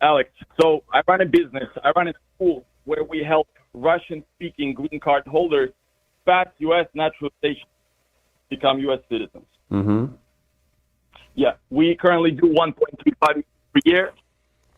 Alex. So I run a business. I run a school where we help Russian-speaking green card holders pass U.S. naturalization, become U.S. citizens. Mm-hmm. Yeah, we currently do 1.35 million per year,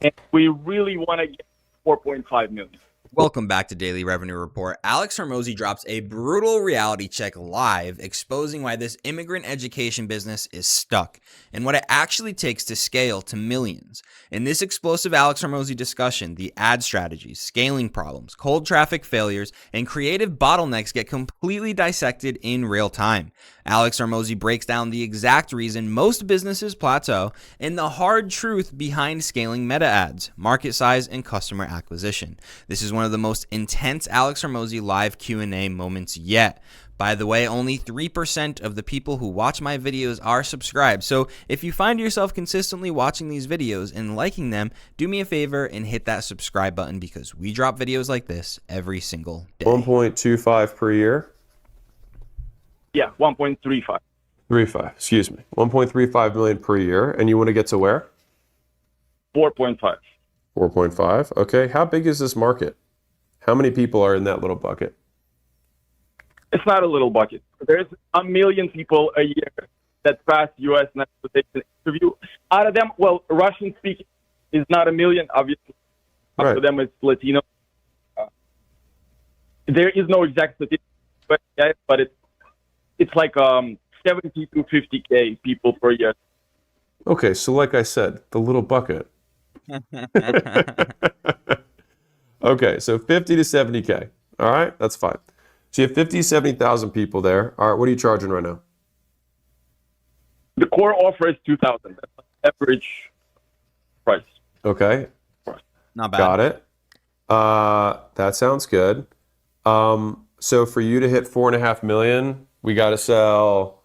and we really want to get 4.5 million. Welcome back to Daily Revenue Report. Alex Hormozi drops a brutal reality check live, exposing why this immigrant education business is stuck and what it actually takes to scale to millions. In this explosive Alex Hormozi discussion, the ad strategies, scaling problems, cold traffic failures, and creative bottlenecks get completely dissected in real time. Alex Hormozi breaks down the exact reason most businesses plateau and the hard truth behind scaling meta ads, market size, and customer acquisition. This is one of the most intense Alex Hormozi live Q&A moments yet. By the way, only 3% of the people who watch my videos are subscribed. So if you find yourself consistently watching these videos and liking them, do me a favor and hit that subscribe button because we drop videos like this every single day. 1.25 per year? Yeah, 1.35. 1.35 million per year. And you want to get to where? 4.5. 4.5. Okay. How big is this market? How many people are in that little bucket? It's not a little bucket. There's 1 million people a year that pass U.S. naturalization interview. Out of them, well, Russian speaking is not 1 million, obviously. Right. After them, it's Latino. There is no exact statistic, but it's like 70 to 50K people per year. Okay, so like I said, the little bucket. Okay, so 50 to 70K. All right, that's fine. So you have 50, 70,000 people there. All right, what are you charging right now? The core offer is 2,000. That's the average price. Okay, Not bad. got it. That sounds good. So for you to hit 4.5 million, we got to sell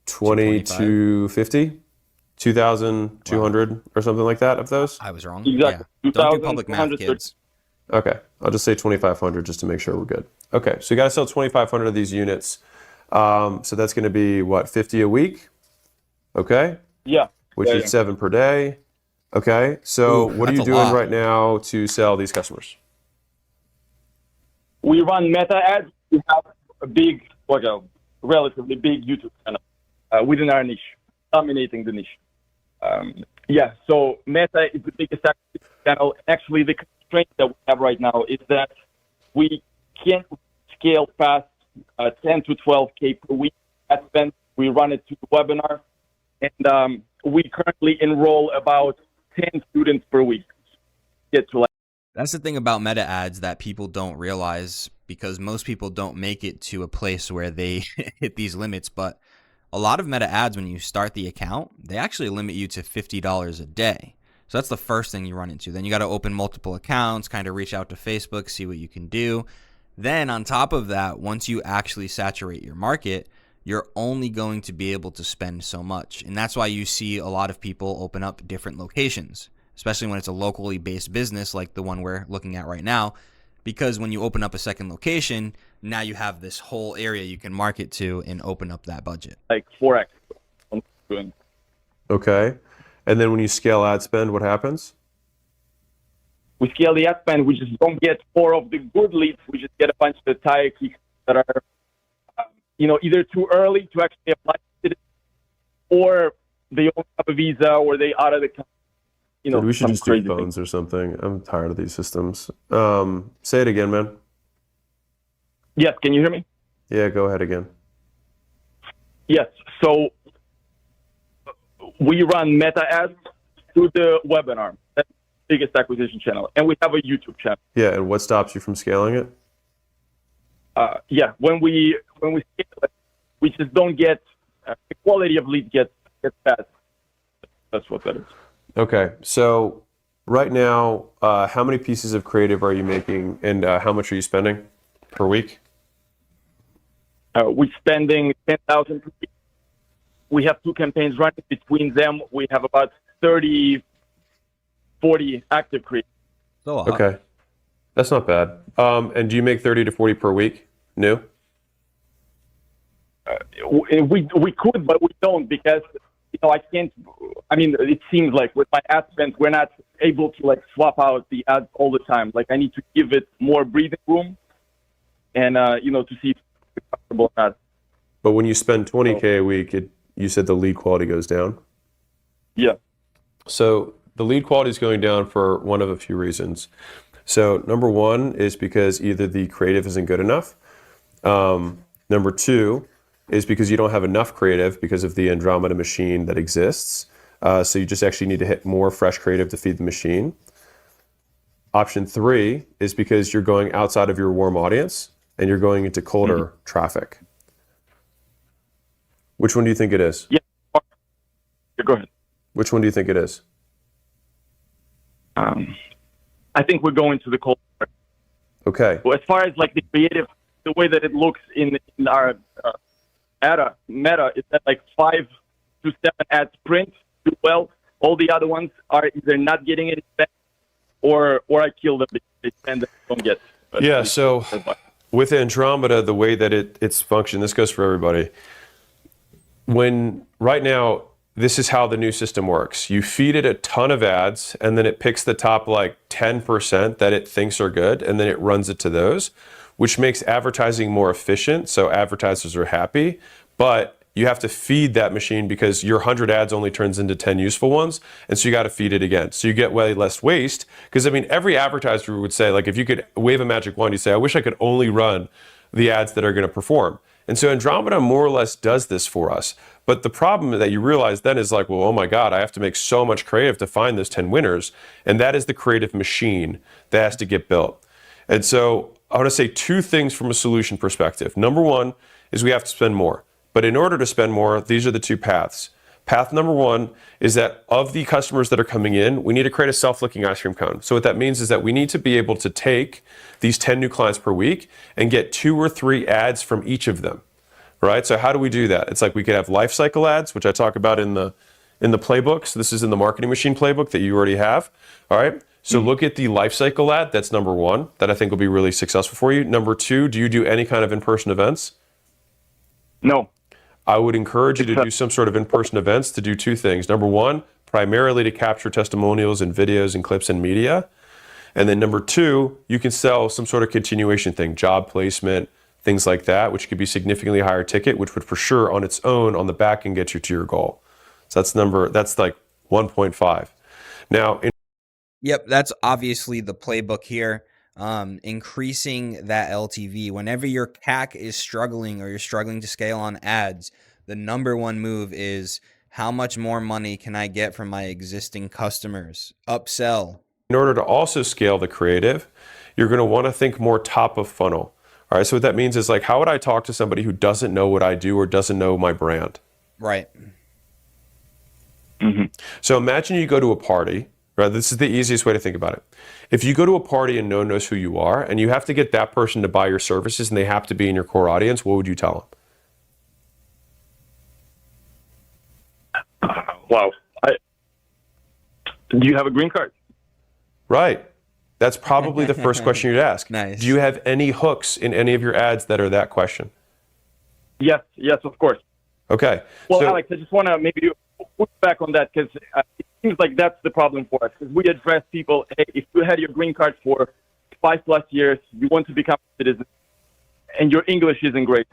20 to 50, 2,200 or something like that of those. I was wrong. Exactly. Yeah. Don't do public math, 2,230. kids. Okay, I'll just say 2,500 just to make sure we're good. Okay, so you got to sell 2,500 of these units. So that's going to be what, 50 a week? Okay. Yeah. Which is 7 per day. Okay, so what are you that's a doing lot. right now to sell these customers? We run meta ads. We have a relatively big YouTube channel within our niche, dominating the niche. So Meta is the biggest acquisition channel. Actually, the constraint that we have right now is that we can't scale past 10 to 12K per week ad spend. We run it through the webinar, and we currently enroll about 10 students per week. That's the thing about meta ads that people don't realize, because most people don't make it to a place where they hit these limits. But a lot of meta ads, when you start the account, they actually limit you to $50 a day. So that's the first thing you run into. Then you got to open multiple accounts, kind of reach out to Facebook, see what you can do. Then on top of that, once you actually saturate your market, you're only going to be able to spend so much. And that's why you see a lot of people open up different locations, especially when it's a locally based business like the one we're looking at right now. Because when you open up a second location, now you have this whole area you can market to and open up that budget. Like 4x. Okay, and then when you scale ad spend, what happens? We scale the ad spend. We just don't get 4 of the good leads. We just get a bunch of the tire kicks that are, either too early to actually apply to it, or they don't have a visa, or they out of the country. Dude, we should some just do crazy phones thing. or something. I'm tired of these systems. Say it again, man. Yes, can you hear me? Yeah, go ahead again. Yes. So we run meta ads through the webinar. That's the biggest acquisition channel. And we have a YouTube channel. Yeah, and what stops you from scaling it? When we scale it, we just don't get the quality of lead gets bad. That's what that is. Okay, so right now, how many pieces of creative are you making, and how much are you spending per week? We're spending 10,000 per week. We have 2 campaigns running. Between them, we have about 30, 40 active creators. Okay, that's not bad. And do you make 30 to 40 per week? New? We could, but we don't, because I can't. I mean, it seems like with my ad spend, we're not able to like swap out the ads all the time. Like I need to give it more breathing room, and to see if it's comfortable or not. But when you spend 20K a week, you said the lead quality goes down? Yeah. So the lead quality is going down for one of a few reasons. So number one is because either the creative isn't good enough. Number two is because you don't have enough creative because of the Andromeda machine that exists. So you just actually need to hit more fresh creative to feed the machine. Option three is because you're going outside of your warm audience and you're going into colder traffic. Which one do you think it is? Yeah. Go ahead. Which one do you think it is? I think we're going to the cold. Okay. Well, as far as like the creative, the way that it looks in our meta is that like 5 to 7 ads print do well. All the other ones are either not getting any spend or I kill them because they spend and don't get. Yeah. So with Andromeda, the way that it's functioned, this goes for everybody. When right now, this is how the new system works. You feed it a ton of ads, and then it picks the top like 10% that it thinks are good, and then it runs it to those, which makes advertising more efficient, so advertisers are happy. But you have to feed that machine because your 100 ads only turns into 10 useful ones, and so you got to feed it again. So you get way less waste, because I mean, every advertiser would say, like, if you could wave a magic wand, you say, I wish I could only run the ads that are going to perform. And so Andromeda more or less does this for us. But the problem that you realize then is like, well, oh my God, I have to make so much creative to find those 10 winners. And that is the creative machine that has to get built. And so I want to say two things from a solution perspective. Number one is we have to spend more. But in order to spend more, these are the two paths. Path number one is that of the customers that are coming in, we need to create a self-licking ice cream cone. So what that means is that we need to be able to take these 10 new clients per week and get 2 or 3 ads from each of them, right? So how do we do that? It's like we could have life cycle ads, which I talk about in the playbook. So this is in the marketing machine playbook that you already have, all right? So look at the life cycle ad. That's number one, that I think will be really successful for you. Number two, do you do any kind of in-person events? No. I would encourage you to do some sort of in-person events to do two things. Number one, primarily to capture testimonials and videos and clips and media. And then number two, you can sell some sort of continuation thing, job placement, things like that, which could be significantly higher ticket, which would for sure on its own on the back end get you to your goal. So that's like 1.5. Now, Yep, that's obviously the playbook here. Increasing that LTV. Whenever your CAC is struggling or you're struggling to scale on ads, the number one move is how much more money can I get from my existing customers? Upsell. in order to also scale the creative, you're going to want to think more top of funnel. All right, so what that means is like, how would I talk to somebody who doesn't know what I do or doesn't know my brand? Right. Mm-hmm. So imagine you go to a party, right? This is the easiest way to think about it. If you go to a party and no one knows who you are, and you have to get that person to buy your services and they have to be in your core audience, what would you tell them? Wow. Do you have a green card? Right. That's probably the first question you'd ask. Nice. Do you have any hooks in any of your ads that are that question? Yes, of course. Okay. Well, so, Alex, I just want to maybe push back on that because it seems like that's the problem for us. Because we address people, hey, if you had your green card for 5+ years, you want to become a citizen, and your English isn't great.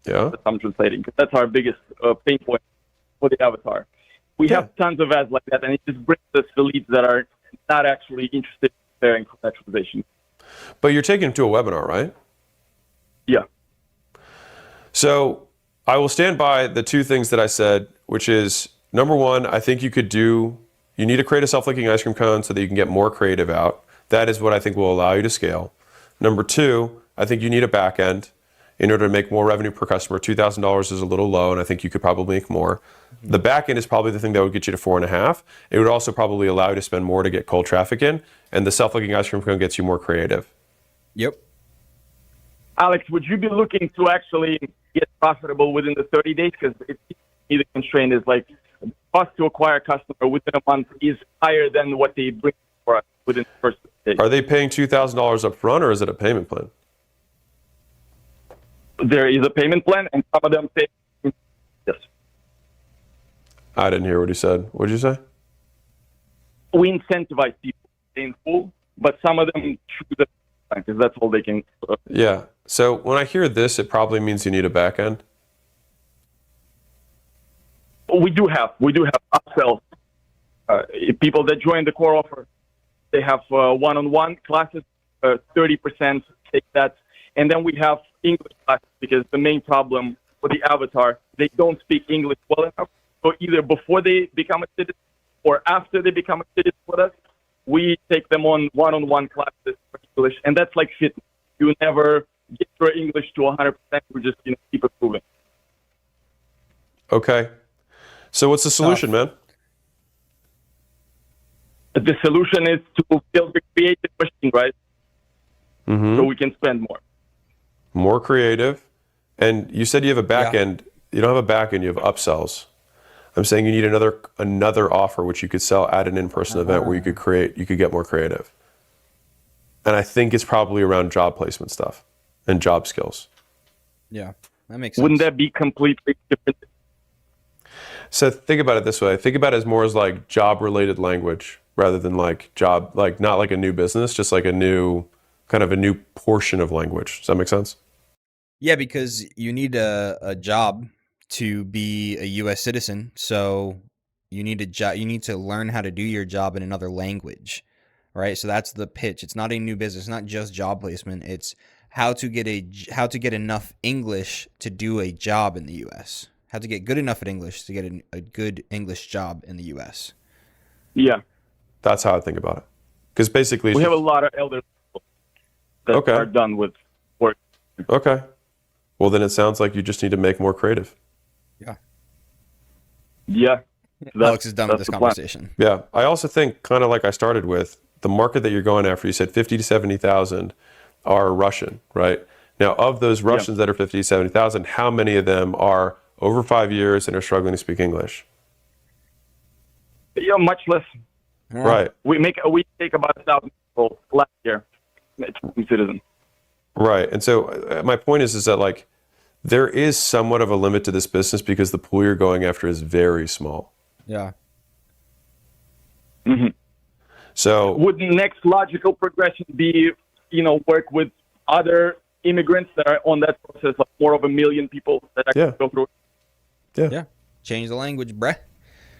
yeah. That's I'm translating, because that's our biggest pain point for the avatar. We have tons of ads like that, and it just brings us the leads that are not actually interested in preparing for naturalization. But you're taking them to a webinar, right? Yeah. So I will stand by the two things that I said, which is, number one, I think you need to create a self-linking ice cream cone so that you can get more creative out. That is what I think will allow you to scale. Number two, I think you need a back end in order to make more revenue per customer. $2,000 is a little low, and I think you could probably make more. The back end is probably the thing that would get you to 4.5. It would also probably allow you to spend more to get cold traffic in, and the self-linking ice cream cone gets you more creative. Yep. Alex, would you be looking to actually get profitable within the 30 days? Because the constraint is like the cost to acquire a customer within a month is higher than what they bring for us within the first day. Are they paying $2,000 up front, or is it a payment plan? There is a payment plan, and some of them say yes. I didn't hear what he said. What did you say? We incentivize people to stay in school, but some of them choose it because that's all they can. Yeah. So when I hear this, it probably means you need a back end. We do have upsells. People that join the core offer, they have one-on-one classes, 30% take that. And then we have English classes because the main problem for the avatar, they don't speak English well enough. So either before they become a citizen or after they become a citizen with us, we take them on one-on-one classes for English. And that's like fitness. You never get your English to 100%. We just keep improving. Okay. So what's the solution, man? The solution is to build a creative machine, right? Mm-hmm. So we can spend more. More creative. And you said you have a back end. You don't have a back end, you have upsells. I'm saying you need another offer which you could sell at an in-person event where you could get more creative. And I think it's probably around job placement stuff and job skills. Yeah, that makes sense. Wouldn't that be completely different? So think about it this way. Think about it as more as like job-related language rather than like job, like not like a new business, just like a new portion of language. Does that make sense? Yeah, because you need a job to be a U.S. citizen, so you need a job. You need to learn how to do your job in another language, right? So that's the pitch. It's not a new business, not just job placement. It's how to get enough English to do a job in the U.S. How to get good enough at English to get a good English job in the U.S. Yeah, that's how I think about it. Because basically, we have a lot of elder people that are done with work. Okay. Well, then it sounds like you just need to make more creative. Yeah. Alex is done with this conversation. Yeah. I also think, kind of like I started with, the market that you're going after, you said 50 to 70,000 are Russian, right? Now, of those Russians that are 50 to 70,000, how many of them are over 5 years and are struggling to speak English? Yeah, much less. Right. We take about 1,000 people last year, citizen. Right. And so my point is that like there is somewhat of a limit to this business because the pool you're going after is very small. Yeah. Mm-hmm. So would the next logical progression be, work with other immigrants that are on that process, like more of 1 million people that actually go through it? Yeah. Change the language, bruh.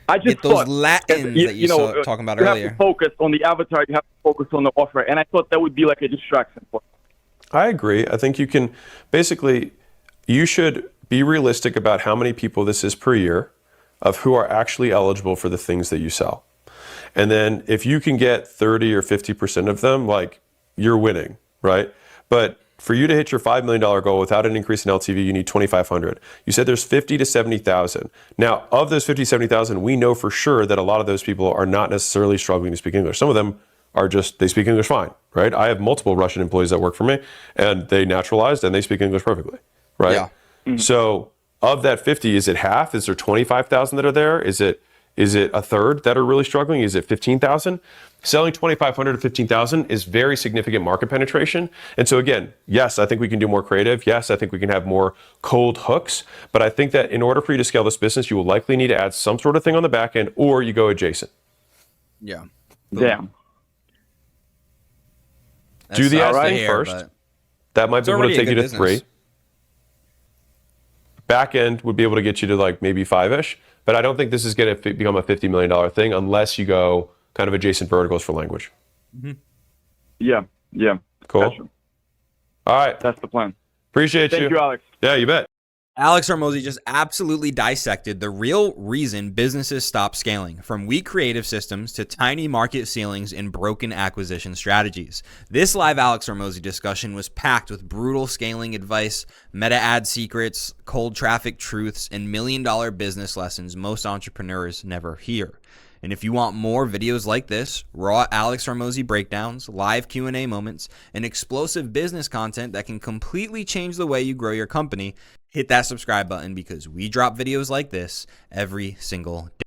I just get those Latins that you saw talking about earlier. You have to focus on the avatar. You have to focus on the offer. And I thought that would be like a distraction for us. I agree. I think you can basically, you should be realistic about how many people this is per year of who are actually eligible for the things that you sell. And then if you can get 30 or 50% of them, like you're winning, right? But for you to hit your $5 million goal without an increase in LTV, you need 2,500. You said there's 50 to 70,000. Now, of those 50 to 70,000, we know for sure that a lot of those people are not necessarily struggling to speak English. Some of them are just, they speak English fine, right? I have multiple Russian employees that work for me and they naturalized and they speak English perfectly, right? Yeah. Mm-hmm. So of that 50, is it half? Is there 25,000 that are there? Is it a third that are really struggling? Is it 15,000? Selling 2,500 to 15,000 is very significant market penetration. And so again, yes, I think we can do more creative. Yes, I think we can have more cold hooks. But I think that in order for you to scale this business, you will likely need to add some sort of thing on the back end or you go adjacent. Yeah. Damn. Do the ad thing first. That might be able to take you to 3. Back end would be able to get you to like maybe 5-ish. But I don't think this is going to become a $50 million thing unless you go kind of adjacent verticals for language. Mm-hmm. Yeah. Cool. Gotcha. All right. That's the plan. Appreciate you. Thank you, Alex. Yeah, you bet. Alex Hormozi just absolutely dissected the real reason businesses stop scaling, from weak creative systems to tiny market ceilings and broken acquisition strategies. This live Alex Hormozi discussion was packed with brutal scaling advice, meta ad secrets, cold traffic truths, and $1 million business lessons most entrepreneurs never hear. And if you want more videos like this, raw Alex Hormozi breakdowns, live Q&A moments, and explosive business content that can completely change the way you grow your company, hit that subscribe button because we drop videos like this every single day.